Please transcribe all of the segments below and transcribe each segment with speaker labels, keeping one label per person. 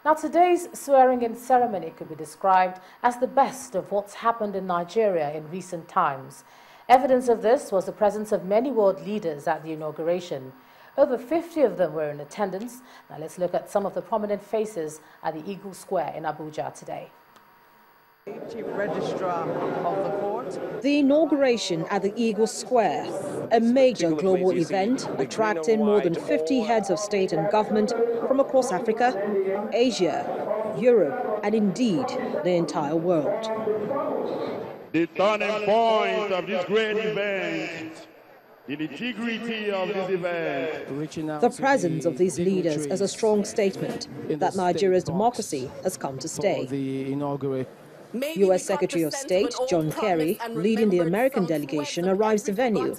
Speaker 1: Now, today's swearing-in ceremony could be described as the best of what's happened in Nigeria in recent times. Evidence of this was the presence of many world leaders at the inauguration. Over 50 of them were in attendance. Now, let's look at some of the prominent faces at the Eagle Square in Abuja today.
Speaker 2: Chief Registrar of the Court.
Speaker 3: The inauguration at the Eagle Square, a major global event attracting more than 50 heads of state and government from across Africa, Asia, Europe, and indeed the entire world.
Speaker 4: The turning point of this great event, the integrity of this event.
Speaker 3: The presence of these leaders is a strong statement that Nigeria's democracy has come to stay. U.S. Secretary of State John Kerry, leading the American delegation, arrives the venue,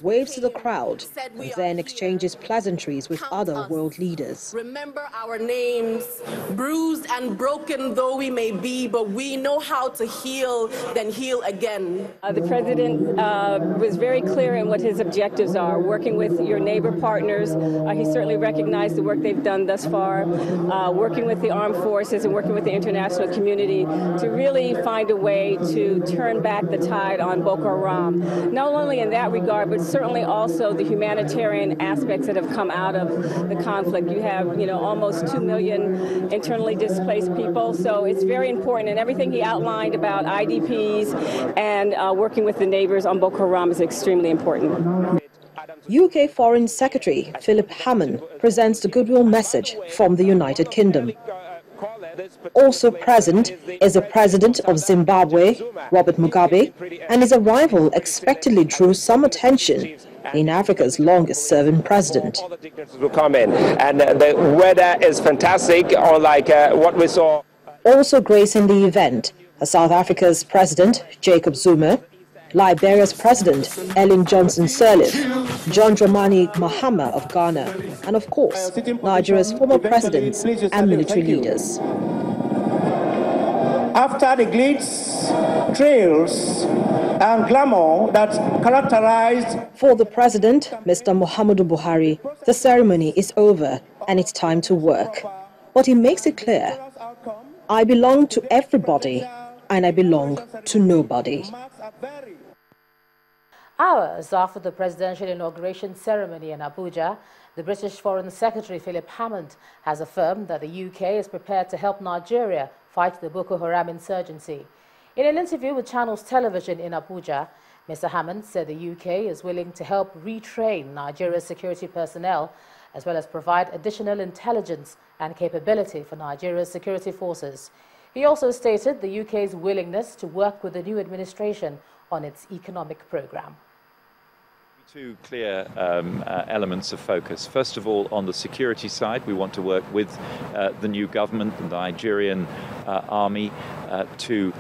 Speaker 3: waves to the crowd, and then exchanges pleasantries with other world leaders.
Speaker 5: Remember our names, bruised and broken though we may be, but we know how to heal, then heal again.
Speaker 6: The president was very clear in what his objectives are, working with your neighbor partners. He certainly recognized the work they've done thus far, working with the armed forces and working with the international community to really find a way to turn back the tide on Boko Haram. Not only in that regard, but certainly also the humanitarian aspects that have come out of the conflict. You have, almost 2 million internally displaced people, so it's very important. And everything he outlined about IDPs and working with the neighbors on Boko Haram is extremely important.
Speaker 3: UK Foreign Secretary Philip Hammond presents the goodwill message from the United Kingdom. Also present is the President of Zimbabwe, Robert Mugabe, and his arrival expectedly drew some attention in Africa's longest-serving president.
Speaker 7: All the dignitaries will come in, and the weather is fantastic, unlike what we saw.
Speaker 3: Also gracing the event are South Africa's President Jacob Zuma, Liberia's President Ellen Johnson Sirleaf, John Dramani Mahama of Ghana, and of course, Nigeria's former presidents and military leaders.
Speaker 8: After the glitz, trails, and glamour that characterized...
Speaker 3: For the president, Mr. Muhammadu Buhari, the ceremony is over and it's time to work. But he makes it clear, I belong to everybody and I belong to nobody.
Speaker 1: Hours after the presidential inauguration ceremony in Abuja, the British Foreign Secretary Philip Hammond has affirmed that the UK is prepared to help Nigeria fight the Boko Haram insurgency. In an interview with Channels Television in Abuja, Mr. Hammond said the UK is willing to help retrain Nigeria's security personnel, as well as provide additional intelligence and capability for Nigeria's security forces. He also stated the UK's willingness to work with the new administration on its economic program.
Speaker 9: Two clear elements of focus. First of all, on the security side, we want to work with the new government, the Nigerian army, to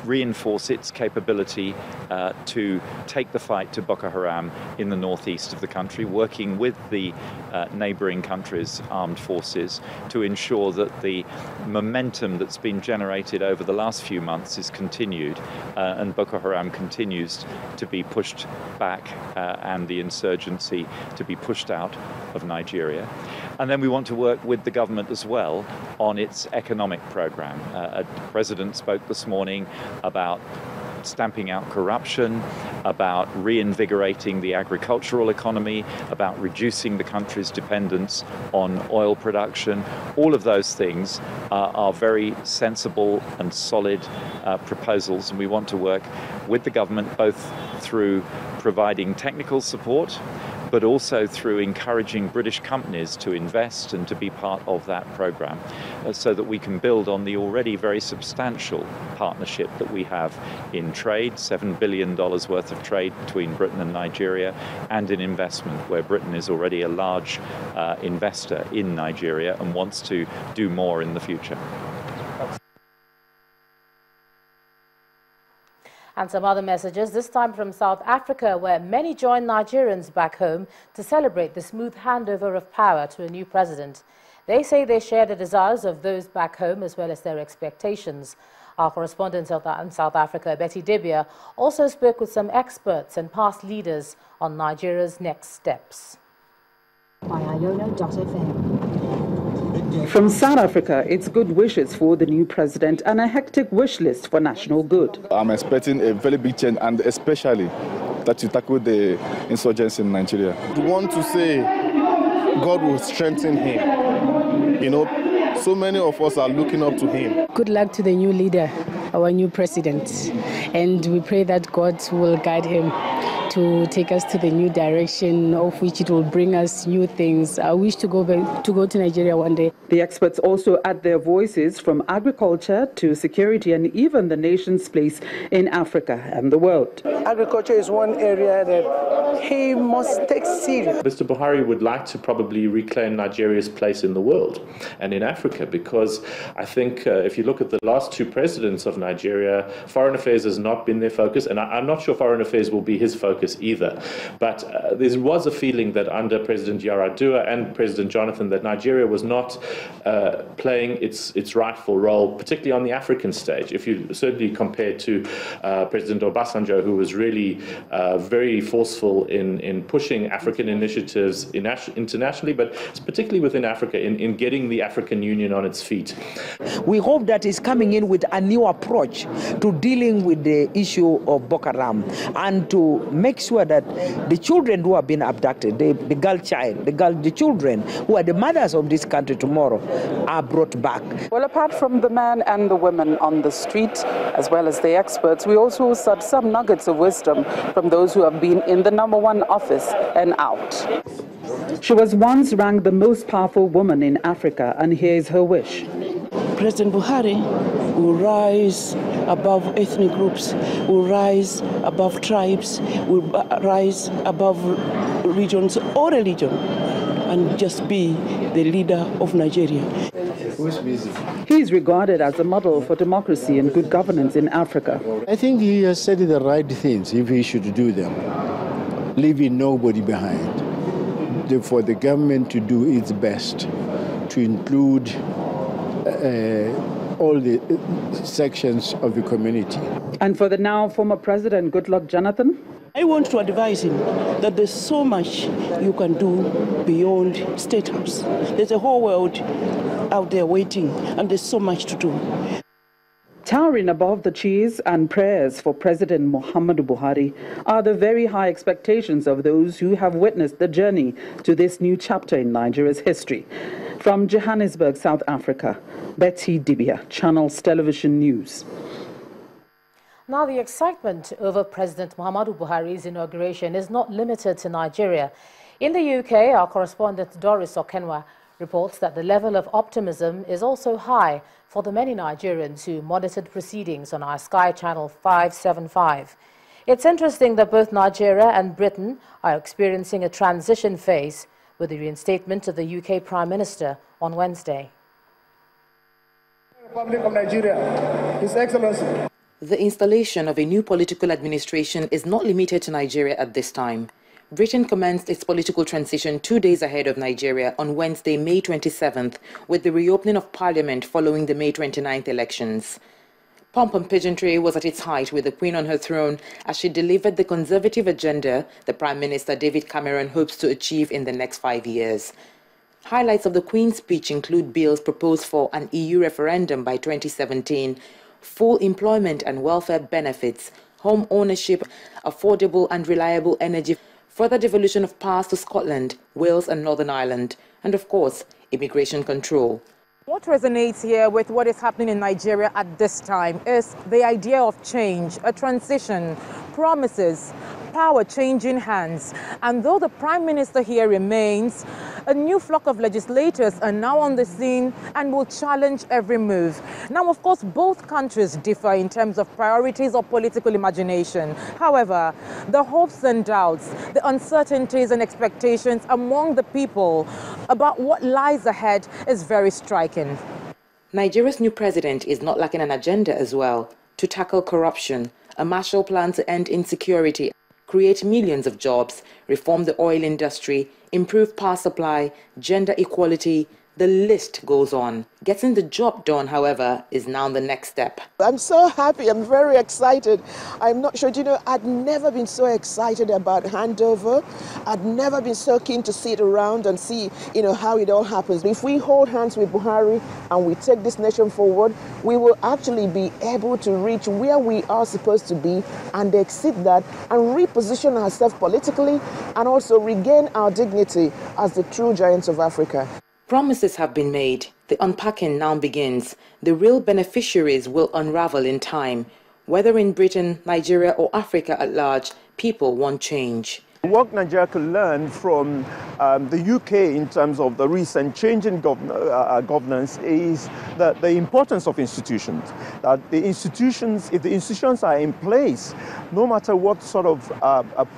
Speaker 9: reinforce its capability to take the fight to Boko Haram in the northeast of the country, working with the neighboring countries' armed forces to ensure that the momentum that's been generated over the last few months is continued and Boko Haram continues to be pushed back and the insurgency to be pushed out of Nigeria. And then we want to work with the government as well on its economic program. The President spoke this morning about stamping out corruption, about reinvigorating the agricultural economy, about reducing the country's dependence on oil production. All of those things are very sensible and solid proposals, and we want to work with the government both through providing technical support, but also through encouraging British companies to invest and to be part of that program so that we can build on the already very substantial partnership that we have in trade, $7 billion worth of trade between Britain and Nigeria, and in investment, where Britain is already a large investor in Nigeria and wants to do more in the future.
Speaker 1: And some other messages, this time from South Africa, where many joined Nigerians back home to celebrate the smooth handover of power to a new president. They say they share the desires of those back home as well as their expectations. Our correspondent in South Africa, Pt.2, also spoke with some experts and past leaders on Nigeria's next steps.
Speaker 10: By Iono.fm. From South Africa, it's good wishes for the new president and a hectic wish list for national good.
Speaker 11: I'm expecting a very big change, and especially that you tackle the insurgency in Nigeria.
Speaker 12: I want to say God will strengthen him. You know, so many of us are looking up to him.
Speaker 13: Good luck to the new leader, our new president. And we pray that God will guide him to take us to the new direction, of which it will bring us new things. I wish to go to Nigeria one day.
Speaker 10: The experts also add their voices from agriculture to security and even the nation's place in Africa and the world.
Speaker 14: Agriculture is one area that he must take serious.
Speaker 15: Mr. Buhari would like to probably reclaim Nigeria's place in the world and in Africa, because I think if you look at the last two presidents of Nigeria, foreign affairs has not been their focus, and I'm not sure foreign affairs will be his focus either. But there was a feeling that under President Yar'Adua and President Jonathan that Nigeria was not playing its rightful role, particularly on the African stage. If you certainly compare to President Obasanjo, who was really very forceful in pushing African initiatives internationally, but particularly within Africa, in getting the African Union on its feet.
Speaker 16: We hope that he's coming in with a new approach to dealing with the issue of Boko Haram, and to make sure that the children who have been abducted, the children who are the mothers of this country tomorrow, are brought back.
Speaker 10: Well, apart from the men and the women on the street, as well as the experts, we also sought some nuggets of wisdom from those who have been in the #1 office and out. She was once ranked the most powerful woman in Africa, and here's her wish.
Speaker 17: President Buhari will rise above ethnic groups, will rise above tribes, will rise above regions or religion, and just be the leader of Nigeria.
Speaker 10: He is regarded as a model for democracy and good governance in Africa.
Speaker 18: I think he has said the right things if he should do them, leaving nobody behind. For the government to do its best to include all the sections of the community.
Speaker 10: And for the now former president, Goodluck Jonathan?
Speaker 17: I want to advise him that there's so much you can do beyond State House. There's a whole world out there waiting, and there's so much to do.
Speaker 10: Towering above the cheers and prayers for President Muhammadu Buhari are the very high expectations of those who have witnessed the journey to this new chapter in Nigeria's history. From Johannesburg, South Africa, Betty Dibia, Channels Television News.
Speaker 1: Now, the excitement over President Muhammadu Buhari's inauguration is not limited to Nigeria. In the UK, our correspondent Doris Okenwa reports that the level of optimism is also high for the many Nigerians who monitored proceedings on our Sky Channel 575. It's interesting that both Nigeria and Britain are experiencing a transition phase with the reinstatement of the UK Prime Minister on Wednesday.
Speaker 19: Republic of Nigeria, His Excellency.
Speaker 20: The installation of a new political administration is not limited to Nigeria at this time. Britain commenced its political transition 2 days ahead of Nigeria on Wednesday, May 27th, with the reopening of Parliament following the May 29th elections. Pomp and pageantry was at its height with the Queen on her throne as she delivered the conservative agenda the Prime Minister David Cameron hopes to achieve in the next 5 years. Highlights of the Queen's speech include bills proposed for an EU referendum by 2017, full employment and welfare benefits, home ownership, affordable and reliable energy, further devolution of powers to Scotland, Wales and Northern Ireland, and of course, immigration control.
Speaker 21: What resonates here with what is happening in Nigeria at this time is the idea of change, a transition, promises, power changing hands. And though the Prime Minister here remains, a new flock of legislators are now on the scene and will challenge every move. Now, of course, both countries differ in terms of priorities or political imagination. However, the hopes and doubts, the uncertainties and expectations among the people about what lies ahead is very striking.
Speaker 20: Nigeria's new president is not lacking an agenda as well to tackle corruption, a Marshall Plan to end insecurity, create millions of jobs, reform the oil industry, improve power supply, gender equality, The list goes on. Getting the job done, however, is now the next step.
Speaker 2: I'm so happy. I'm very excited. I'm not sure, I'd never been so excited about handover. I'd never been so keen to sit around and see, how it all happens. If we hold hands with Buhari and we take this nation forward, we will actually be able to reach where we are supposed to be and exceed that and reposition ourselves politically and also regain our dignity as the true giants of Africa.
Speaker 20: Promises have been made. The unpacking now begins. The real beneficiaries will unravel in time. Whether in Britain, Nigeria or Africa at large, people want change.
Speaker 22: What Nigeria could learn from the UK in terms of the recent change in governance is that the importance of institutions. That if the institutions are in place, no matter what sort of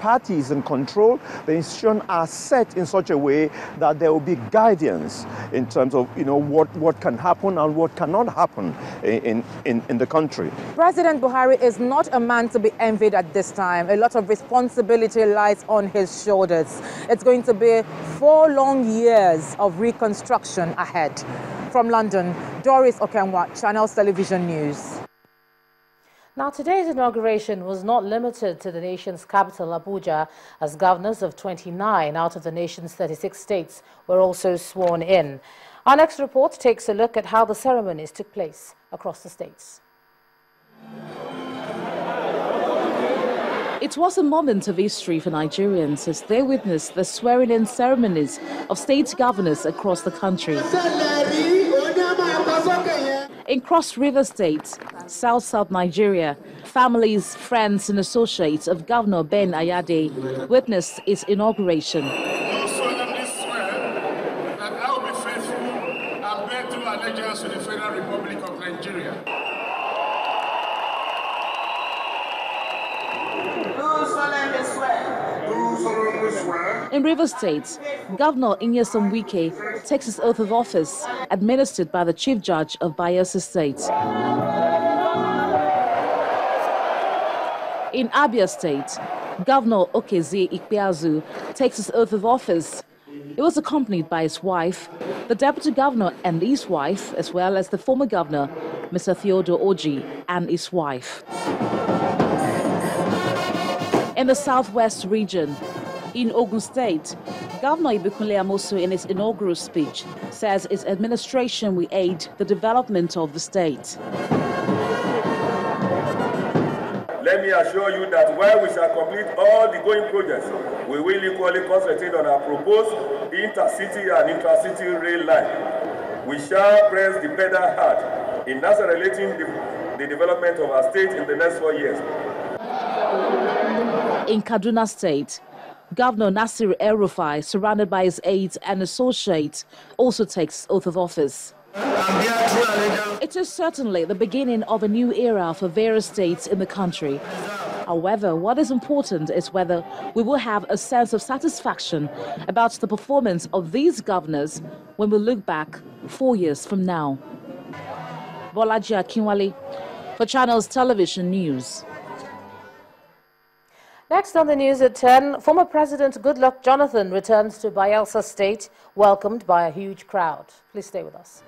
Speaker 22: party is in control, the institutions are set in such a way that there will be guidance in terms of what can happen and what cannot happen in the country.
Speaker 21: President Buhari is not a man to be envied at this time. A lot of responsibility lies on his shoulders. It's going to be 4 long years of reconstruction ahead. From London, Doris Okenwa, Channels Television News.
Speaker 1: Now, today's inauguration was not limited to the nation's capital, Abuja, as governors of 29 out of the nation's 36 states were also sworn in. Our next report takes a look at how the ceremonies took place across the states.
Speaker 23: It was a moment of history for Nigerians as they witnessed the swearing-in ceremonies of state governors across the country. In Cross River State, South Nigeria, families, friends and associates of Governor Ben Ayade witnessed its inauguration.
Speaker 24: I solemnly swear that I will be faithful and bear true allegiance to the Federal Republic of Nigeria.
Speaker 23: In Rivers State, Governor Nyesom Wike takes his oath of office, administered by the Chief Judge of Bayelsa State. In Abia State, Governor Okezie Ikpeazu takes his oath of office. He was accompanied by his wife, the Deputy Governor and his wife, as well as the former Governor, Mr. Theodore Oji, and his wife. In the Southwest region, in Ogun State, Governor Ibikunle Amosu, in his inaugural speech, says his administration will aid the development of the state.
Speaker 25: Let me assure you that while we shall complete all the going projects, we will equally concentrate on our proposed intercity and intracity rail line. We shall press the pedal hard in accelerating the development of our state in the next 4 years.
Speaker 23: In Kaduna State, Governor Nasir El-Rufai, surrounded by his aides and associates, also takes oath of office. It is certainly the beginning of a new era for various states in the country. However, what is important is whether we will have a sense of satisfaction about the performance of these governors when we look back 4 years from now. Bolaji Akinwale for Channels Television News.
Speaker 1: Next on the news at 10, former President Goodluck Jonathan returns to Bayelsa State, welcomed by a huge crowd. Please stay with us.